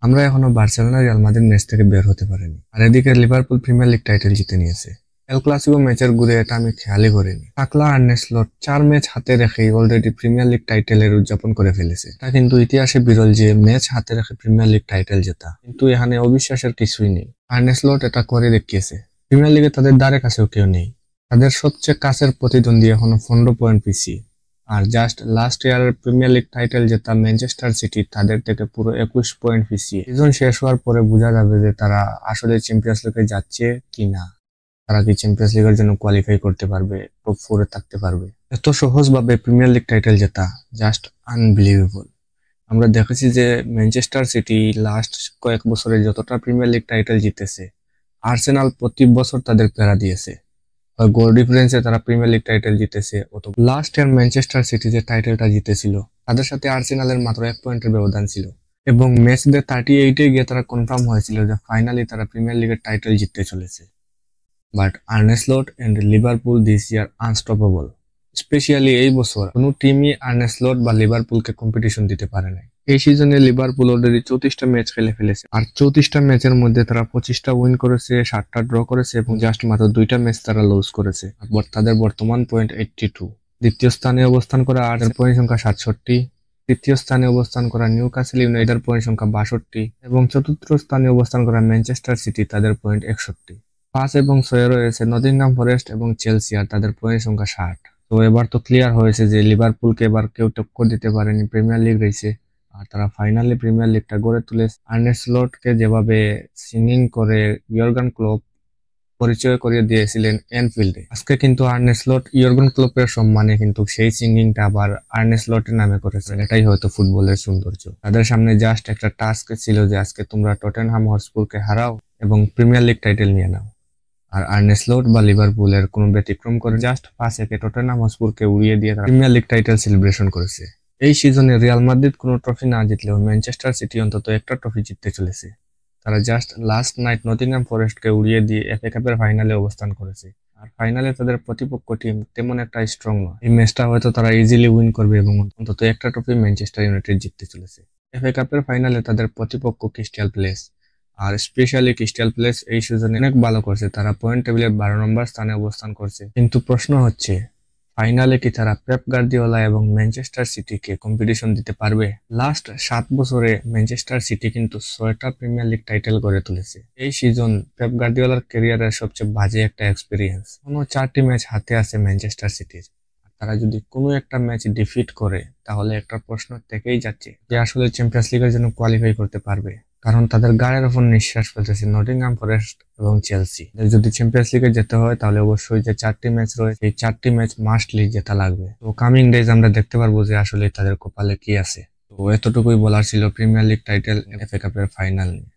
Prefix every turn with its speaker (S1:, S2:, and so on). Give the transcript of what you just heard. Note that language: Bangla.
S1: আমরা এখনো বার্সেলোনা রিয়াল মাদ্রিদ ম্যাচ থেকে বের হতে পারিনি, আর এদিকে লিভারপুল প্রিমিয়ার লিগ টাইটেল জিতে নিয়েছে। এল ক্লাসিকো ম্যাচের ঘুরে এটা আমি খেয়ালই করিনি। টাকলা আর্নে স্লট 4 ম্যাচ হাতে রেখেই অলরেডি প্রিমিয়ার লিগ টাইটেলের উদযাপন করে ফেলেছে। এটা কিন্তু ইতিহাসে বিরল যে ম্যাচ হাতে রেখে প্রিমিয়ার লিগ টাইটেল জেতা, কিন্তু এখানে অবিশ্বাসের কিছুই নেই। আর্নে স্লট এটা করে দেখিয়েছে। প্রিমিয়ার লিগে তাদের দ্বারে কাছেও কেউ নেই। তাদের সবচেয়ে কাছের প্রতিদ্বন্দ্বী এখনো 15 পয়েন্ট পিছিয়ে। আর জাস্ট লাস্ট ইয়ারের প্রিমিয়ার লিগ টাইটেল জেতা ম্যানচেস্টার সিটি তাদের থেকে পুরো 21 পয়েন্ট পিছিয়ে। সিজন শেষ হওয়ার পরে বোঝা যাবে যে তারা আসলে চ্যাম্পিয়ন্স লিগে যাচ্ছে কিনা, তারা কি চ্যাম্পিয়ন্স লিগের জন্য কোয়ালিফাই করতে পারবে, টপ 4 এ থাকতে পারবে। এত সহজভাবে প্রিমিয়ার লিগ টাইটেল জেতা জাস্ট আনবিলিভেবল। আমরা দেখেছি যে ম্যানচেস্টার সিটি লাস্ট কয়েক বছরে যতটা প্রিমিয়ার লিগ টাইটেল জিতেছে, আর্সেনাল প্রতি বছর তাদের প্যারা দিয়েছে। গোল ডিফারেন্সে তারা প্রিমিয়ার লিগ টাইটেল জিতেছে। লাস্ট ইয়ার ম্যানচেস্টার সিটি যে টাইটেলটা জিতেছিল, তাদের সাথে আর্সেনালের মাত্র 1 পয়েন্টের ব্যবধান ছিল, এবং ম্যাচ ডে 38-এ গিয়ে তারা কনফার্ম হয়েছিল যে ফাইনালি তারা প্রিমিয়ার লিগের টাইটেল জিততে চলেছে। But Arne Slot and Liverpool this year unstoppable. Specially এই বছর কোনো টিমই আর্নে স্লট বা লিভারপুলকে কম্পিটিশন দিতে পারে নাই। এই সিজনে লিভারপুল অলরেডি 34টা ম্যাচ খেলে ফেলেছে, আর 34টা ম্যাচের মধ্যে তারা 25টা উইন করেছে, 7টা ড্র করেছে, এবং জাস্ট মাত্র 2টা ম্যাচ তারা লুজ করেছে। আর তাদের বর্তমান পয়েন্ট 82। দ্বিতীয় স্থানে অবস্থান করা আর্সেনালের পয়েন্ট সংখ্যা 67, তৃতীয় স্থানে অবস্থান করা নিউক্যাসল ইউনাইটেডের পয়েন্ট সংখ্যা 62, এবং চতুর্থ স্থানে অবস্থান করা ম্যানচেস্টার সিটি তাদের পয়েন্ট 61। 5 এবং 6 রয়েছে নটিংহাম ফরেস্ট এবং চেলসি, আর তাদের পয়েন্ট সংখ্যা 60। তো এবার তো ক্লিয়ার হয়েছে যে লিভারপুলকে এবার কেউ টক্কর দিতে পারেনি, প্রিমিয়ার লিগ রয়েছে, আর তারা ফাইনালি প্রিমিয়ার লিগটা গড়ে তুলে। আর্নে স্লটকে যেভাবে সিঙ্গিং করে ইয়র্গান ক্লপ পরিচয় করিয়ে দিয়েছিলেন এনফিল্ডে, আজকে কিন্তু আর্নে স্লট ইয়র্গান ক্লপের সম্মানে কিন্তু সেই সিঙ্গিংটা আবার আর্নে স্লটের নামে করেছেন। এটাই হয়তো ফুটবলের সৌন্দর্য। তাদের সামনে জাস্ট একটা টাস্ক ছিল যে আজকে তোমরা টটেনহাম হটস্পারকে হারাও এবং প্রিমিয়ার লিগ টাইটেল নিয়ে নাও। আর আর্নে স্লট বা লিভারপুলের কোনো ব্যতিক্রম করে জাস্ট 5 একে টটেনহাম হটস্পারকে উড়িয়ে দিয়ে তারা প্রিমিয়ার লিগ টাইটেল সেলিব্রেশন করেছে। এই সিজনে রিয়াল মাদ্রিদ কোনো ট্রফি না জিতলেও ম্যানচেস্টার সিটি অন্তত একটা ট্রফি জিততে চলেছে। তারা জাস্ট লাস্ট নাইট নটিংহাম ফরেস্টকে উড়িয়ে দিয়ে এফএ কাপের ফাইনালে অবস্থান করেছে। আর ফাইনালে তাদের প্রতিপক্ষ টিম তেমন একটা স্ট্রং নয়। এই ম্যাচটা হয়তো তারা ইজিলি উইন করবে এবং অন্তত একটা ট্রফি ম্যানচেস্টার ইউনাইটেড জিততে চলেছে। এফএ কাপের ফাইনালে তাদের প্রতিপক্ষ ক্রিস্টাল প্যালেস, আর স্পেশালি ক্রিস্টাল প্যালেস এই সিজনে অনেক ভালো করছে। তারা পয়েন্ট টেবিলের 12 নম্বর স্থানে অবস্থান করছে। কিন্তু প্রশ্ন হচ্ছে, ফাইনালে কি তারা পেপ গার্দিওলা এবং ম্যানচেস্টার সিটিকে কম্পিটিশন দিতে পারবে? লাস্ট 7 বছরে ম্যানচেস্টার সিটি কিন্তু 6টা প্রিমিয়ার লিগ টাইটেল গড়ে তুলেছে। এই সিজন পেপ গার্দিওলার ক্যারিয়ারের সবচেয়ে বাজে একটা এক্সপিরিয়েন্স। কোনো 4টি ম্যাচ হাতে আছে ম্যানচেস্টার সিটির। তারা যদি কোনো একটা ম্যাচ ডিফিট করে, তাহলে একটা প্রশ্ন থেকেই যাচ্ছে যে আসলে চ্যাম্পিয়ন্স লিগের জন্য কোয়ালিফাই করতে পারবে, কারণ তাদের গায়ের ওপর নিঃশ্বাস ফেলতেছে নটিংহাম ফরেস্ট এবং চেলসি। যদি চ্যাম্পিয়ন্স লিগে যেতে হয় তাহলে অবশ্যই যে 4টি ম্যাচ রয়েছে এই 4টি ম্যাচ মাস্টলি জেতা লাগবে। তো কামিং ডেজ আমরা দেখতে পারবো যে আসলে তাদের কপালে কি আছে। তো এতটুকুই বলার ছিল প্রিমিয়ার লিগ টাইটেল, এফএ কাপের ফাইনাল নিয়ে।